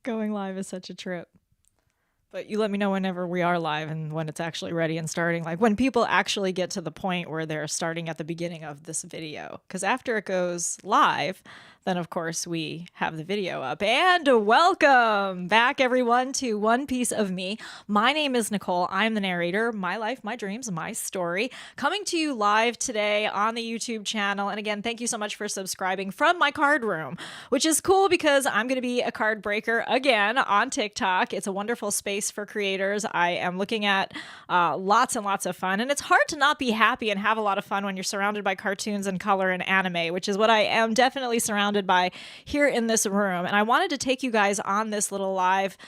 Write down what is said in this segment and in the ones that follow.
Going live is such a trip. But you let me know whenever we are live and when it's actually ready and starting. Like when people actually get to the point where they're starting at the beginning of this video. Because after it goes live, then of course we have the video up. And welcome back, everyone, to One Piece of Me. My name is Nicole. I'm the narrator. My life, my dreams, my story. Coming to you live today on the YouTube channel. And again, thank you so much for subscribing from my card room, which is cool because I'm going to be a card breaker again on TikTok. It's a wonderful space for creators. I am looking at lots and lots of fun. And it's hard to not be happy and have a lot of fun when you're surrounded by cartoons and color and anime, which is what I am definitely surrounded by here in this room. And I wanted to take you guys on this little live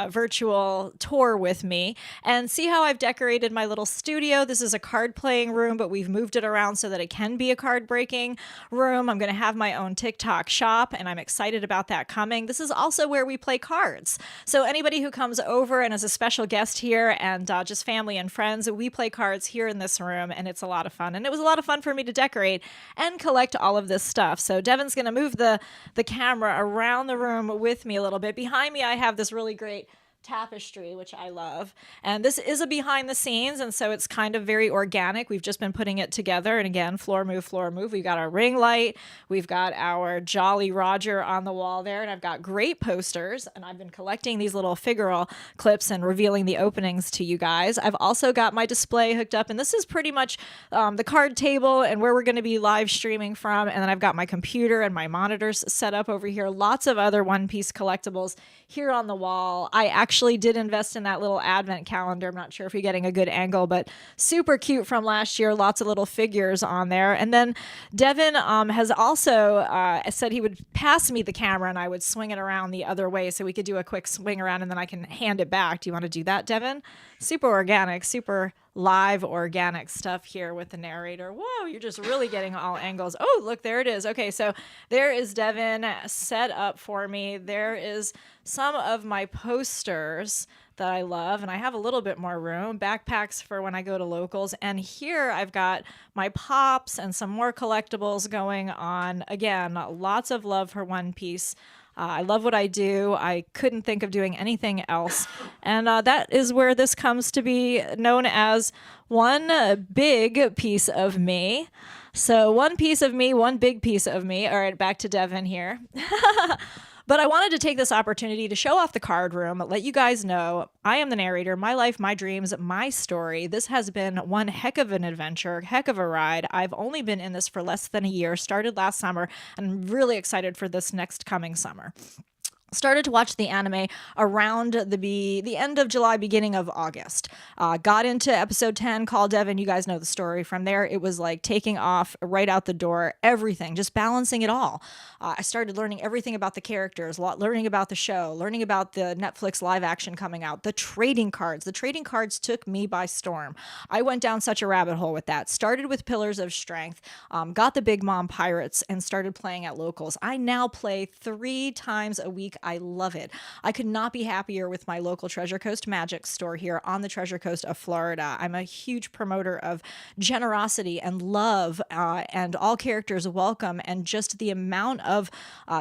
virtual tour with me and see how I've decorated my little studio. This is a card playing room, but we've moved it around so that it can be a card breaking room. I'm going to have my own TikTok shop, and I'm excited about that coming. This is also where we play cards. So anybody who comes over and is a special guest here and just family and friends, we play cards here in this room, and it's a lot of fun. And it was a lot of fun for me to decorate and collect all of this stuff. So Devin's going to move the camera around the room with me a little bit. Behind me, I have this really great tapestry, which I love. And this is a behind the scenes, and so it's kind of very organic. We've just been putting it together. And again, floor move, floor move. We've got our ring light. We've got our Jolly Roger on the wall there. And I've got great posters. And I've been collecting these little figural clips and revealing the openings to you guys. I've also got my display hooked up. And this is pretty much the card table and where we're going to be live streaming from. And then I've got my computer and my monitors set up over here. Lots of other One Piece collectibles here on the wall. I actually did invest in that little advent calendar. I'm not sure if you're getting a good angle, but super cute from last year. Lots of little figures on there. And then Devin has also said he would pass me the camera and I would swing it around the other way so we could do a quick swing around and then I can hand it back. Do you want to do that, Devin? Super organic, super live organic stuff here with the narrator. Whoa, you're just really getting all angles. Oh, look, there it is. Okay, so there is Devin set up for me. There is some of my posters that I love, and I have a little bit more room, backpacks for when I go to locals. And here I've got my pops and some more collectibles going on. Again, lots of love for One Piece. I love what I do. I couldn't think of doing anything else. And that is where this comes to be known as one big piece of me. So one piece of me, one big piece of me. All right, back to Devin here. But I wanted to take this opportunity to show off the card room, let you guys know I am the narrator, my life, my dreams, my story. This has been one heck of an adventure, heck of a ride. I've only been in this for less than a year, started last summer, and I'm really excited for this next coming summer. Started to watch the anime around the end of July, beginning of August. Got into episode 10, Call Devin. You guys know the story from there. It was like taking off right out the door, everything, just balancing it all. I started learning everything about the characters, learning about the show, learning about the Netflix live action coming out, the trading cards. The trading cards took me by storm. I went down such a rabbit hole with that. Started with Pillars of Strength, got the Big Mom Pirates, and started playing at locals. I now play 3 times a week. I love it. I could not be happier with my local Treasure Coast Magic store here on the Treasure Coast of Florida. I'm a huge promoter of generosity and love, and all characters welcome, and just the amount of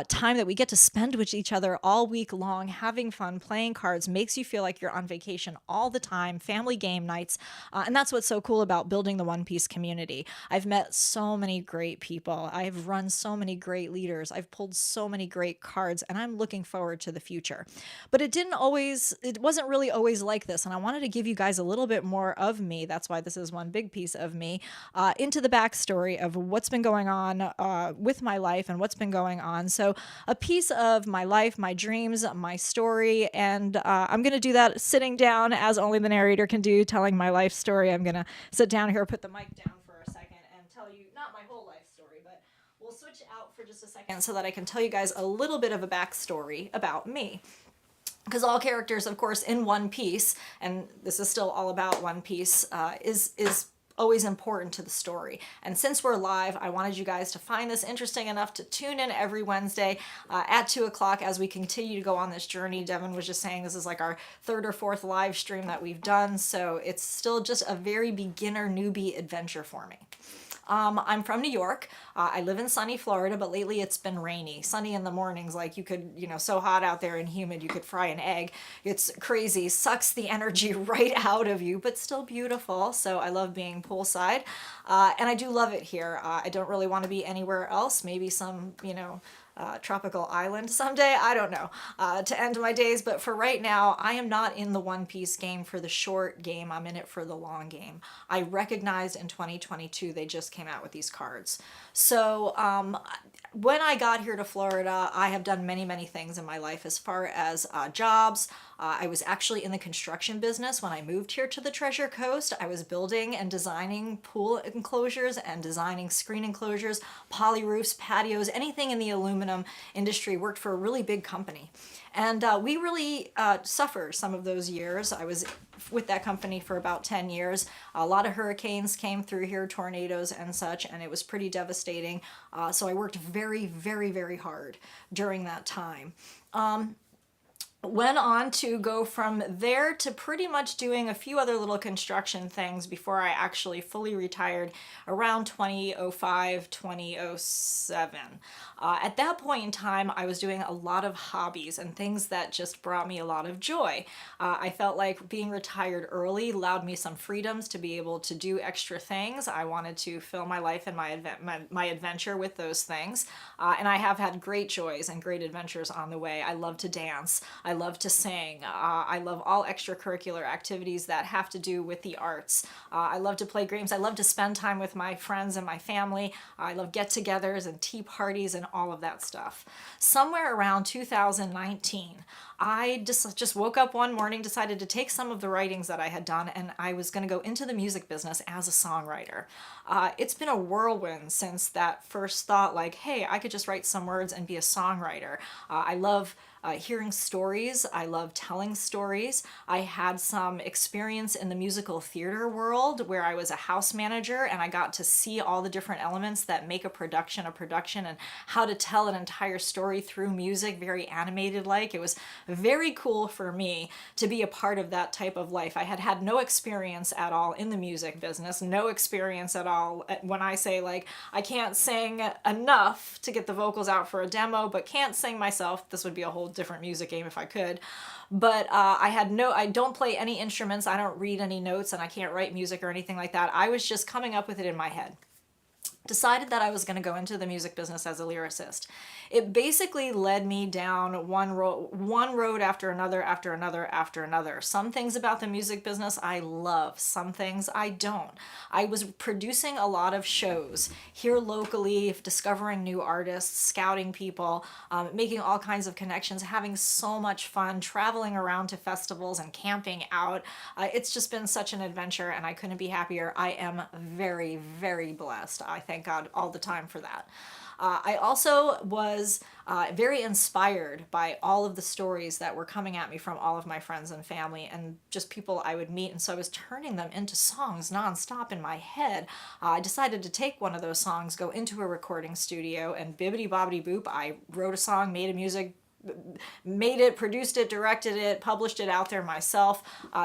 time that we get to spend with each other all week long, having fun, playing cards, makes you feel like you're on vacation all the time, family game nights, and that's what's so cool about building the One Piece community. I've met so many great people. I've run so many great leaders. I've pulled so many great cards, and I'm looking forward to the future. But it wasn't really always like this. And I wanted to give you guys a little bit more of me. That's why this is one big piece of me, into the backstory of what's been going on with my life and what's been going on. So a piece of my life, my dreams, my story. And I'm going to do that sitting down as only the narrator can do, telling my life story. I'm going to sit down here, put the mic down for a second and tell you not my whole life story, but we'll switch out for just a second so that I can tell you guys a little bit of a backstory about me. Because all characters, of course, in One Piece, and this is still all about One Piece, is always important to the story. And since we're live, I wanted you guys to find this interesting enough to tune in every Wednesday at 2 o'clock as we continue to go on this journey. Devin was just saying this is like our 3rd or 4th live stream that we've done, so it's still just a very beginner newbie adventure for me. I'm from New York. I live in sunny Florida, but lately it's been rainy. Sunny in the mornings, like you could, so hot out there and humid, you could fry an egg. It's crazy, sucks the energy right out of you, but still beautiful. So I love being poolside. And I do love it here. I don't really want to be anywhere else. Maybe some, tropical island someday. I don't know, to end my days. But for right now, I am not in the One Piece game for the short game. I'm in it for the long game. I recognized in 2022 they just came out with these cards. So when I got here to Florida, I have done many, many things in my life as far as jobs. I was actually in the construction business when I moved here to the Treasure Coast. I was building and designing pool enclosures and designing screen enclosures, poly roofs, patios, anything in the aluminum industry. Worked for a really big company. And we really suffered some of those years. I was with that company for about 10 years. A lot of hurricanes came through here, tornadoes and such, and it was pretty devastating. So I worked very, very, very hard during that time. Went on to go from there to pretty much doing a few other little construction things before I actually fully retired around 2005, 2007. At that point in time, I was doing a lot of hobbies and things that just brought me a lot of joy. I felt like being retired early allowed me some freedoms to be able to do extra things. I wanted to fill my life and my adventure with those things. And I have had great joys and great adventures on the way. I love to dance. I love to sing. I love all extracurricular activities that have to do with the arts. I love to play games. I love to spend time with my friends and my family. I love get-togethers and tea parties and all of that stuff. Somewhere around 2019, I just woke up one morning, decided to take some of the writings that I had done, and I was going to go into the music business as a songwriter. It's been a whirlwind since that first thought, like, hey, I could just write some words and be a songwriter. I love hearing stories. I love telling stories. I had some experience in the musical theater world where I was a house manager and I got to see all the different elements that make a production and how to tell an entire story through music, very animated like. It was very cool for me to be a part of that type of life. I had had no experience at all in the music business, no experience at all. When I say like, I can't sing enough to get the vocals out for a demo, but can't sing myself, this would be a whole different music game if I could. But I don't play any instruments, I don't read any notes, and I can't write music or anything like that. I was just coming up with it in my head. Decided that I was going to go into the music business as a lyricist. It basically led me down one road after another, after another, after another. Some things about the music business I love, some things I don't. I was producing a lot of shows here locally, discovering new artists, scouting people, making all kinds of connections, having so much fun, traveling around to festivals and camping out. It's just been such an adventure and I couldn't be happier. I am very, very blessed. I thank God all the time for that. I also was very inspired by all of the stories that were coming at me from all of my friends and family and just people I would meet. And so I was turning them into songs nonstop in my head. I decided to take one of those songs, go into a recording studio, and bibbity bobbity boop, I wrote a song, made a music, made it, produced it, directed it, published it out there myself,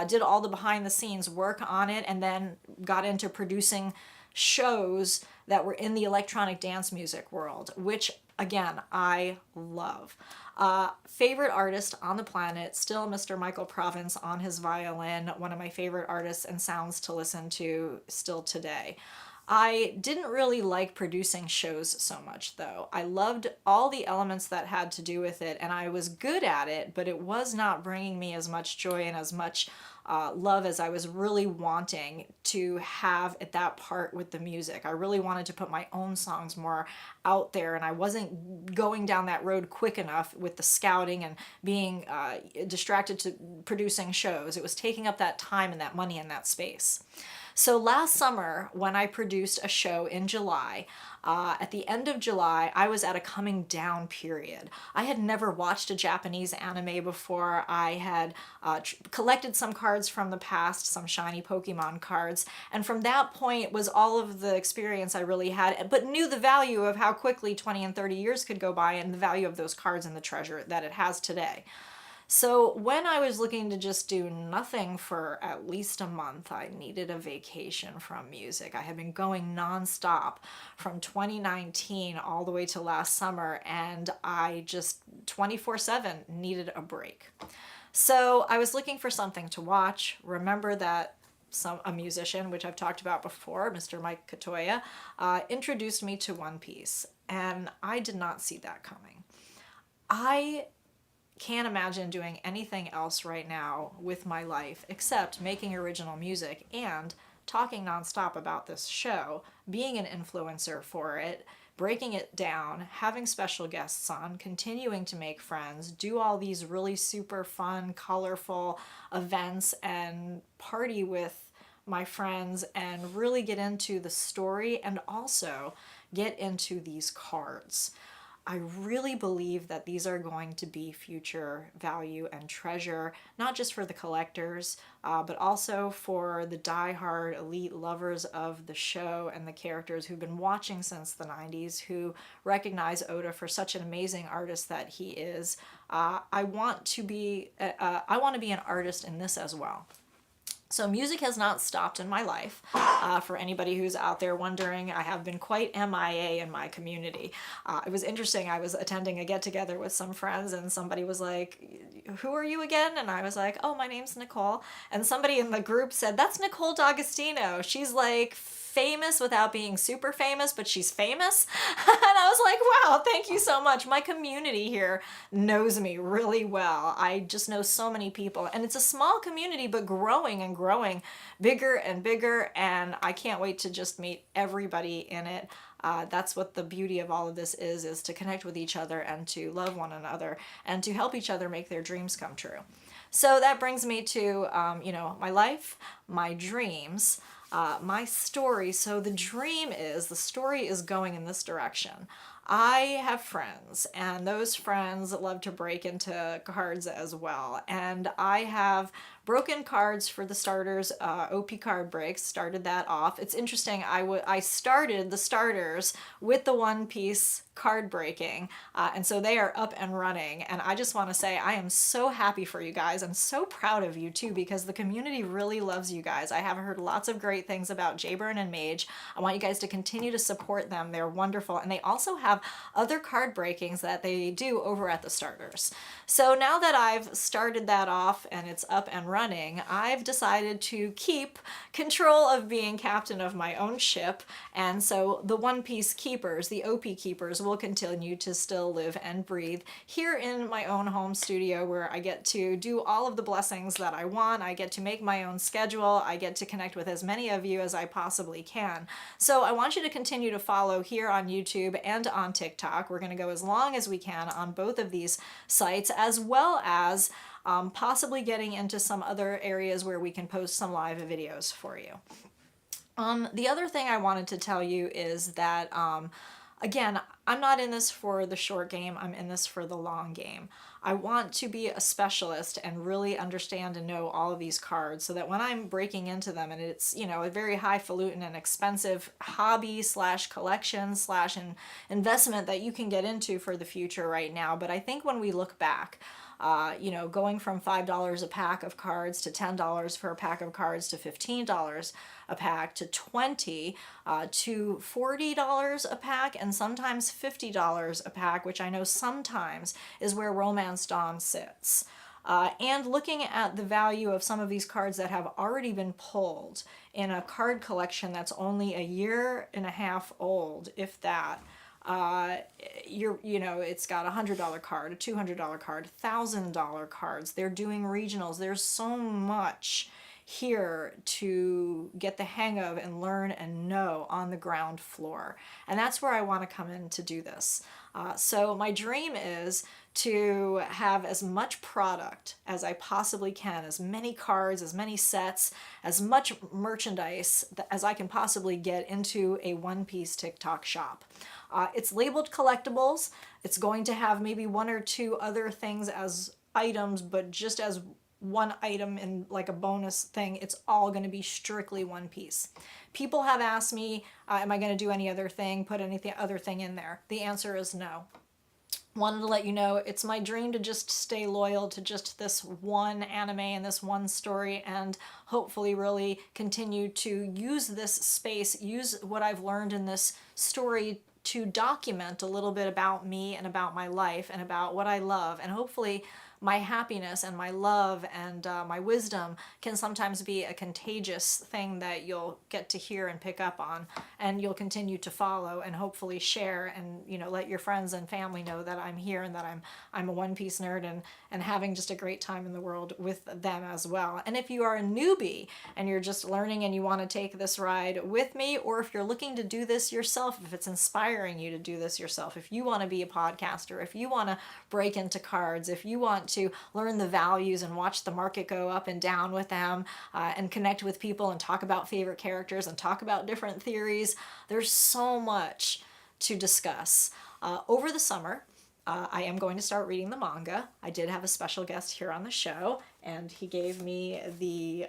did all the behind the scenes work on it, and then got into producing shows that were in the electronic dance music world, which again, I love. Favorite artist on the planet, still Mr. Michael Province on his violin, one of my favorite artists and sounds to listen to still today. I didn't really like producing shows so much though. I loved all the elements that had to do with it and I was good at it, but it was not bringing me as much joy and as much love as I was really wanting to have at that part with the music. I really wanted to put my own songs more out there and I wasn't going down that road quick enough with the scouting and being distracted to producing shows. It was taking up that time and that money and that space. So last summer, when I produced a show in July, at the end of July, I was at a coming down period. I had never watched a Japanese anime before. I had collected some cards from the past, some shiny Pokemon cards, and from that point was all of the experience I really had, but knew the value of how quickly 20 and 30 years could go by and the value of those cards and the treasure that it has today. So when I was looking to just do nothing for at least a month, I needed a vacation from music. I had been going nonstop from 2019 all the way to last summer, and I just 24/7 needed a break. So I was looking for something to watch. Remember that a musician, which I've talked about before, Mr. Mike Katoya, introduced me to One Piece, and I did not see that coming. I can't imagine doing anything else right now with my life except making original music and talking nonstop about this show, being an influencer for it, breaking it down, having special guests on, continuing to make friends, do all these really super fun, colorful events, and party with my friends and really get into the story and also get into these cards. I really believe that these are going to be future value and treasure, not just for the collectors, but also for the die-hard elite lovers of the show and the characters who've been watching since the 90s, who recognize Oda for such an amazing artist that he is. I want to be an artist in this as well. So music has not stopped in my life. For anybody who's out there wondering, I have been quite MIA in my community. It was interesting. I was attending a get-together with some friends, and somebody was like, who are you again? And I was like, oh, my name's Nicole. And somebody in the group said, that's Nicole D'Agostino. She's like famous without being super famous, but she's famous. And I was like, wow, thank you so much. My community here knows me really well. I just know so many people, and it's a small community, but growing and growing bigger and bigger. And I can't wait to just meet everybody in it. That's what the beauty of all of this is to connect with each other and to love one another and to help each other make their dreams come true. So that brings me to, my life, my dreams, my story. So the story is going in this direction. I have friends, and those friends love to break into cards as well. And I have broken cards for the starters. OP card breaks started that off. It's interesting. I started the starters with the One Piece card breaking, and so they are up and running. And I just want to say I am so happy for you guys. I'm so proud of you too, because the community really loves you guys. I have heard lots of great things about Jayburn and Mage. I want you guys to continue to support them. They're wonderful, and they also have other card breakings that they do over at the starters. So now that I've started that off and it's up and running, I've decided to keep control of being captain of my own ship. And so the One Piece keepers, the OP keepers, will continue to still live and breathe here in my own home studio, where I get to do all of the blessings that I want. I get to make my own schedule. I get to connect with as many of you as I possibly can. So I want you to continue to follow here on YouTube and on TikTok. We're going to go as long as we can on both of these sites, as well as possibly getting into some other areas where we can post some live videos for you. The other thing I wanted to tell you is that, again, I'm not in this for the short game. I'm in this for the long game. I want to be a specialist and really understand and know all of these cards, so that when I'm breaking into them, and it's, a very highfalutin and expensive hobby / collection / investment that you can get into for the future right now. But I think when we look back, going from $5 a pack of cards to $10 for a pack of cards to $15 a pack to $20 to $40 a pack, and sometimes $50 a pack, which I know sometimes is where Romance Dawn sits. And looking at the value of some of these cards that have already been pulled in a card collection that's only a year and a half old, if that. It's got a $100 card, a $200 card, $1,000 cards. They're doing regionals. There's so much here to get the hang of and learn and know on the ground floor. And that's where I want to come in to do this. So my dream is to have as much product as I possibly can, as many cards, as many sets, as much merchandise as I can possibly get into a One Piece TikTok shop. It's labeled collectibles. It's going to have maybe one or two other things as items, but just as one item in like a bonus thing, it's all going to be strictly One Piece. People have asked me, am I going to do any other thing, put anything other thing in there? The answer is no. wanted to let you know it's my dream to just stay loyal to just this one anime and this one story, and hopefully really continue to use this space, use what I've learned in this story to document a little bit about me and about my life and about what I love, and hopefully my happiness and my love and my wisdom can sometimes be a contagious thing that you'll get to hear and pick up on, and you'll continue to follow and hopefully share, and let your friends and family know that I'm here and that I'm a One Piece nerd, and having just a great time in the world with them as well. And if you are a newbie and you're just learning and you want to take this ride with me, or if you're looking to do this yourself, if it's inspiring you to do this yourself, if you want to be a podcaster, if you want to break into cards, if you want to learn the values and watch the market go up and down with them, and connect with people and talk about favorite characters and talk about different theories, there's so much to discuss. Over the summer, I am going to start reading the manga. I did have a special guest here on the show, and he gave me the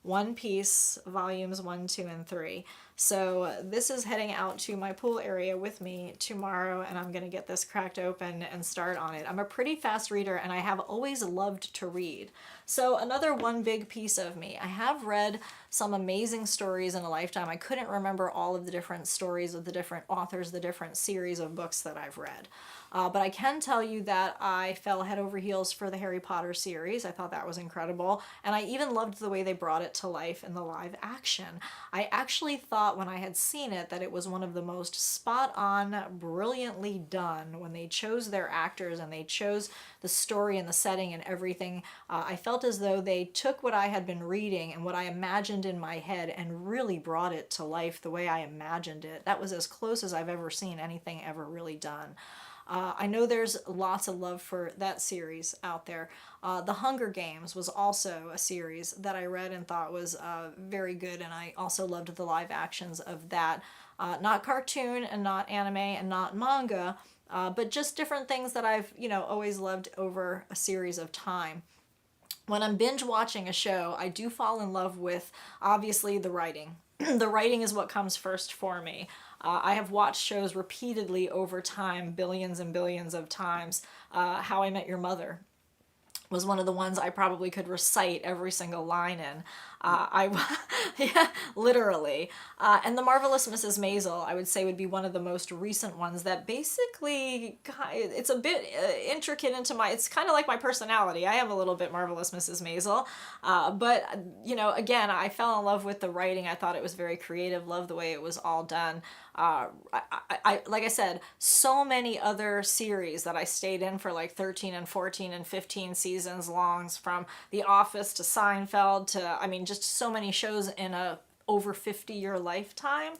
One Piece volumes 1, 2, and 3. So this is heading out to my pool area with me tomorrow, and I'm going to get this cracked open and start on it. I'm a pretty fast reader, and I have always loved to read. So another one big piece of me. I have read some amazing stories in a lifetime. I couldn't remember all of the different stories of the different authors, the different series of books that I've read. But I can tell you that I fell head over heels for the Harry Potter series. I thought that was incredible. And I even loved the way they brought it to life in the live action. I actually thought when I had seen it that it was one of the most spot on, brilliantly done when they chose their actors and they chose the story and the setting and everything. I felt as though they took what I had been reading and what I imagined in my head and really brought it to life the way I imagined it. That was as close as I've ever seen anything ever really done. I know there's lots of love for that series out there. The Hunger Games was also a series that I read and thought was very good, and I also loved the live actions of that. Not cartoon and not anime and not manga, but just different things that I've, always loved over a series of time. When I'm binge watching a show, I do fall in love with, obviously, the writing. The writing is what comes first for me. I have watched shows repeatedly over time, billions and billions of times. How I Met Your Mother was one of the ones I probably could recite every single line in. Yeah, literally. And The Marvelous Mrs. Maisel, I would say, would be one of the most recent ones that basically, it's a bit intricate into it's kind of like my personality. I am a little bit Marvelous Mrs. Maisel. But, again, I fell in love with the writing. I thought it was very creative, loved the way it was all done. Like I said, so many other series that I stayed in for like 13 and 14 and 15 seasons long, from The Office to Seinfeld to, just so many shows in a over 50-year lifetime,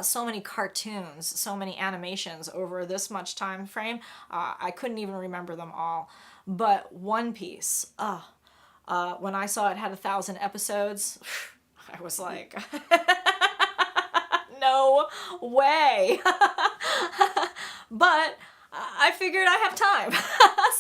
so many cartoons, so many animations over this much time frame. I couldn't even remember them all. But One Piece, when I saw it had 1,000 episodes, I was like, no way. But I figured I have time,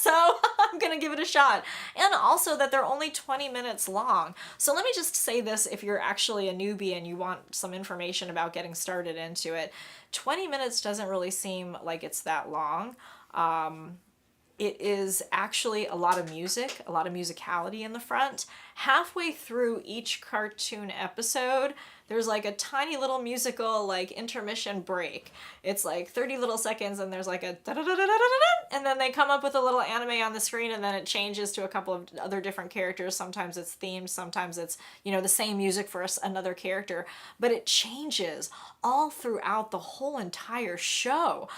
so I'm gonna give it a shot. And also that they're only 20 minutes long. So let me just say this, if you're actually a newbie and you want some information about getting started into it, 20 minutes doesn't really seem like it's that long. It is actually a lot of music, a lot of musicality in the front. Halfway through each cartoon episode, there's like a tiny little musical like intermission break. It's like 30 little seconds and there's like a da-da-da-da-da-da-da, and then they come up with a little anime on the screen, and then it changes to a couple of other different characters. Sometimes it's themed, sometimes it's, the same music for another character, but it changes all throughout the whole entire show.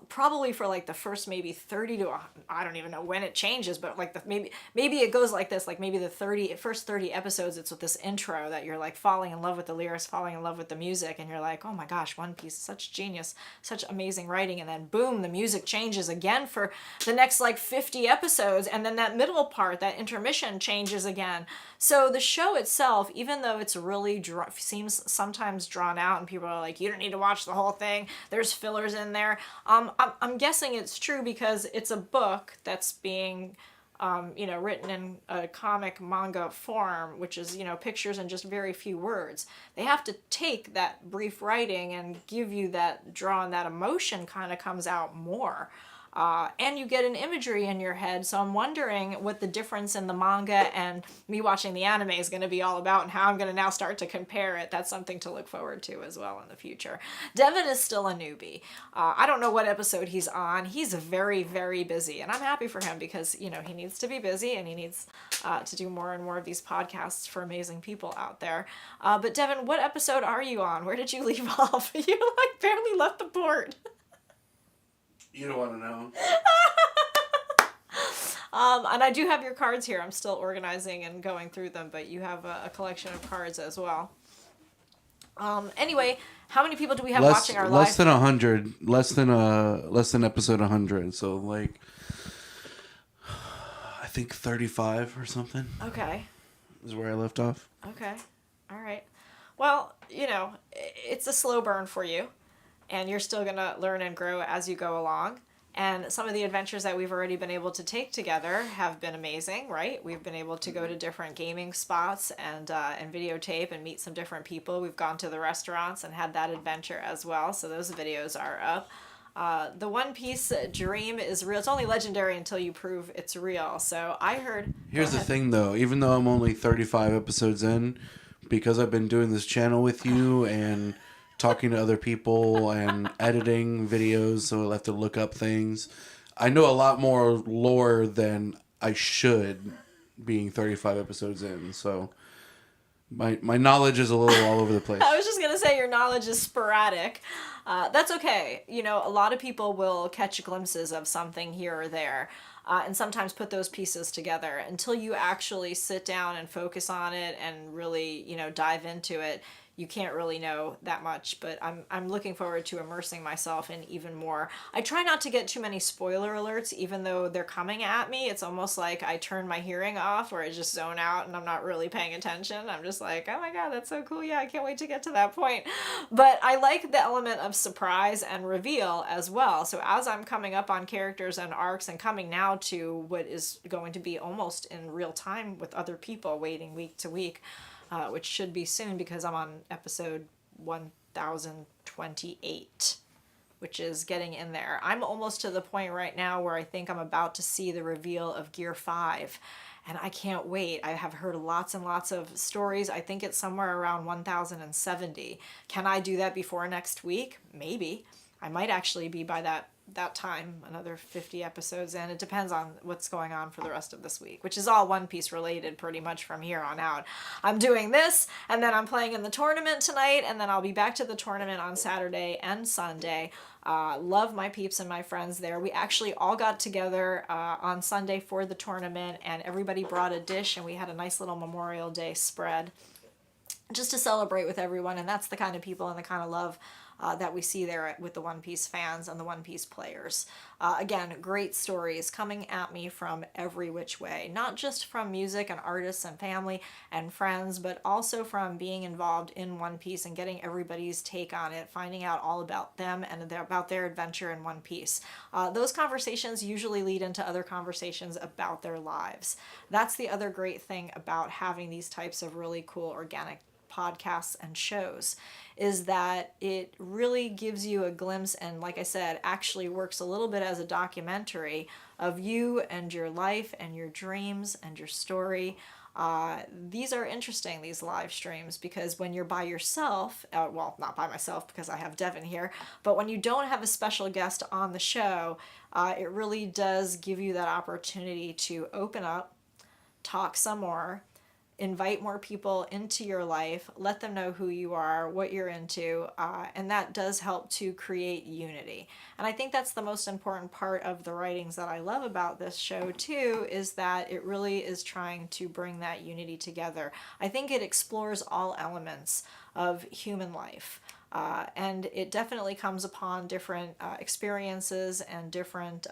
Probably for like the first maybe 30 to, I don't even know when it changes, but like maybe it goes like this, like maybe the first 30 episodes, it's with this intro that you're like falling in love with the lyrics, falling in love with the music, and you're like, oh my gosh, One Piece, such genius, such amazing writing, and then boom, the music changes again for the next like 50 episodes, and then that middle part, that intermission, changes again. So the show itself, even though it's really seems sometimes drawn out and people are like, you don't need to watch the whole thing, there's fillers in there, I'm guessing it's true because it's a book that's being written in a comic manga form, which is, pictures and just very few words. They have to take that brief writing and give you that draw, and that emotion kind of comes out more. and you get an imagery in your head. So I'm wondering what the difference in the manga and me watching the anime is going to be all about, and how I'm going to now start to compare it. That's something to look forward to as well in the future. Devin is still a newbie. I don't know what episode he's on. He's very, very busy, and I'm happy for him because, you know, he needs to be busy, and he needs to do more and more of these podcasts for amazing people out there. But Devin, what episode are you on? Where did you leave off? You like barely left the board. You don't want to know. And I do have your cards here. I'm still organizing and going through them, but you have a collection of cards as well. Anyway, how many people do we have watching our live? Less than 100. Less than episode 100. So like, I think 35 or something. Okay. Is where I left off. Okay. All right. Well, you know, it's a slow burn for you, and you're still going to learn and grow as you go along. And some of the adventures that we've already been able to take together have been amazing, right? We've been able to go to different gaming spots and videotape and meet some different people. We've gone to the restaurants and had that adventure as well. So those videos are up. The One Piece dream is real. It's only legendary until you prove it's real. So I heard... Here's the thing, though. Even though I'm only 35 episodes in, because I've been doing this channel with you and talking to other people and editing videos, so I'll have to look up things, I know a lot more lore than I should, being 35 episodes in. So my knowledge is a little all over the place. I was just going to say your knowledge is sporadic. That's okay. You know, a lot of people will catch glimpses of something here or there, and sometimes put those pieces together. Until you actually sit down and focus on it and really, you know, dive into it, you can't really know that much. But I'm looking forward to immersing myself in even more. I try not to get too many spoiler alerts, even though they're coming at me. It's almost like I turn my hearing off, or I just zone out and I'm not really paying attention. I'm just like, oh my God, that's so cool. Yeah, I can't wait to get to that point. But I like the element of surprise and reveal as well. So as I'm coming up on characters and arcs and coming now to what is going to be almost in real time with other people waiting week to week, which should be soon because I'm on episode 1028, which is getting in there. I'm almost to the point right now where I think I'm about to see the reveal of Gear 5, and I can't wait. I have heard lots and lots of stories. I think it's somewhere around 1070. Can I do that before next week? Maybe. I might actually be by that time, another 50 episodes in. It depends on what's going on for the rest of this week, which is all One Piece related pretty much from here on out. I'm doing this, and then I'm playing in the tournament tonight, and then I'll be back to the tournament on Saturday and Sunday. Love my peeps and my friends there. We actually all got together on Sunday for the tournament, and everybody brought a dish, and we had a nice little Memorial Day spread just to celebrate with everyone. And that's the kind of people and the kind of love that we see there with the One Piece fans and the One Piece players. Again, great stories coming at me from every which way, not just from music and artists and family and friends, but also from being involved in One Piece and getting everybody's take on it, finding out all about them and about their adventure in One Piece. Those conversations usually lead into other conversations about their lives. That's the other great thing about having these types of really cool organic podcasts and shows, is that it really gives you a glimpse, and like I said, actually works a little bit as a documentary of you and your life and your dreams and your story. These are interesting, these live streams, because when you're by yourself, well, not by myself because I have Devin here, but when you don't have a special guest on the show, it really does give you that opportunity to open up, talk some more, invite more people into your life, let them know who you are, what you're into, and that does help to create unity. And I think that's the most important part of the writings that I love about this show too, is that it really is trying to bring that unity together. I think it explores all elements of human life. And it definitely comes upon different experiences and different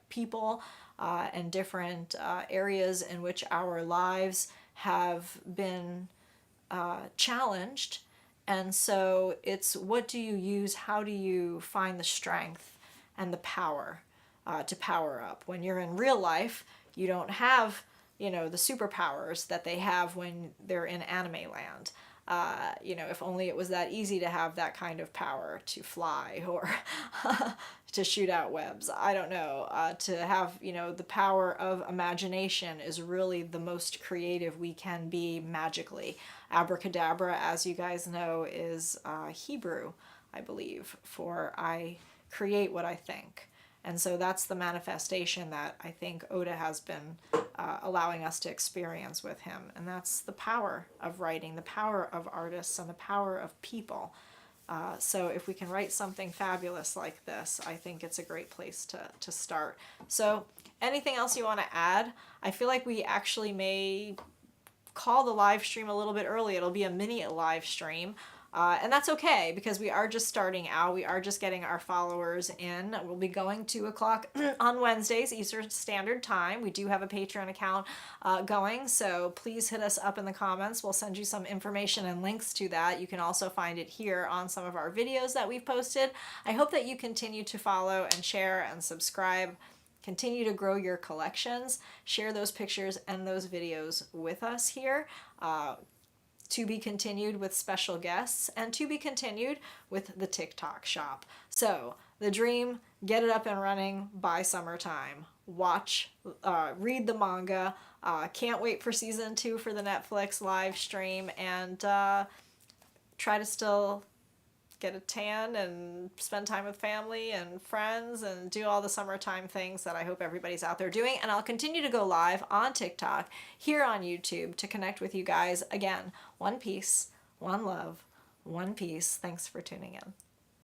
people and different areas in which our lives have been challenged. And so it's, what do you use? How do you find the strength and the power to power up? When you're in real life, you don't have, the superpowers that they have when they're in anime land. You know, if only it was that easy to have that kind of power to fly or to shoot out webs. I don't know. To have, you know, the power of imagination is really the most creative we can be magically. Abracadabra, as you guys know, is Hebrew, I believe, for I create what I think. And so that's the manifestation that I think Oda has been allowing us to experience with him. And that's the power of writing, the power of artists, and the power of people. So if we can write something fabulous like this, I think it's a great place to start. So anything else you want to add? I feel like we actually may call the live stream a little bit early. It'll be a mini live stream. And that's okay because we are just starting out. We are just getting our followers in. We'll be going 2 o'clock on Wednesdays, Eastern Standard Time. We do have a Patreon account going, so please hit us up in the comments. We'll send you some information and links to that. You can also find it here on some of our videos that we've posted. I hope that you continue to follow and share and subscribe. Continue to grow your collections. Share those pictures and those videos with us here. To be continued with special guests, and to be continued with the TikTok shop. So the dream, get it up and running by summertime. Watch, read the manga. Can't wait for season 2 for the Netflix live stream, and try to still get a tan and spend time with family and friends and do all the summertime things that I hope everybody's out there doing. And I'll continue to go live on TikTok, here on YouTube, to connect with you guys. Again, one peace, one love, one peace. Thanks for tuning in.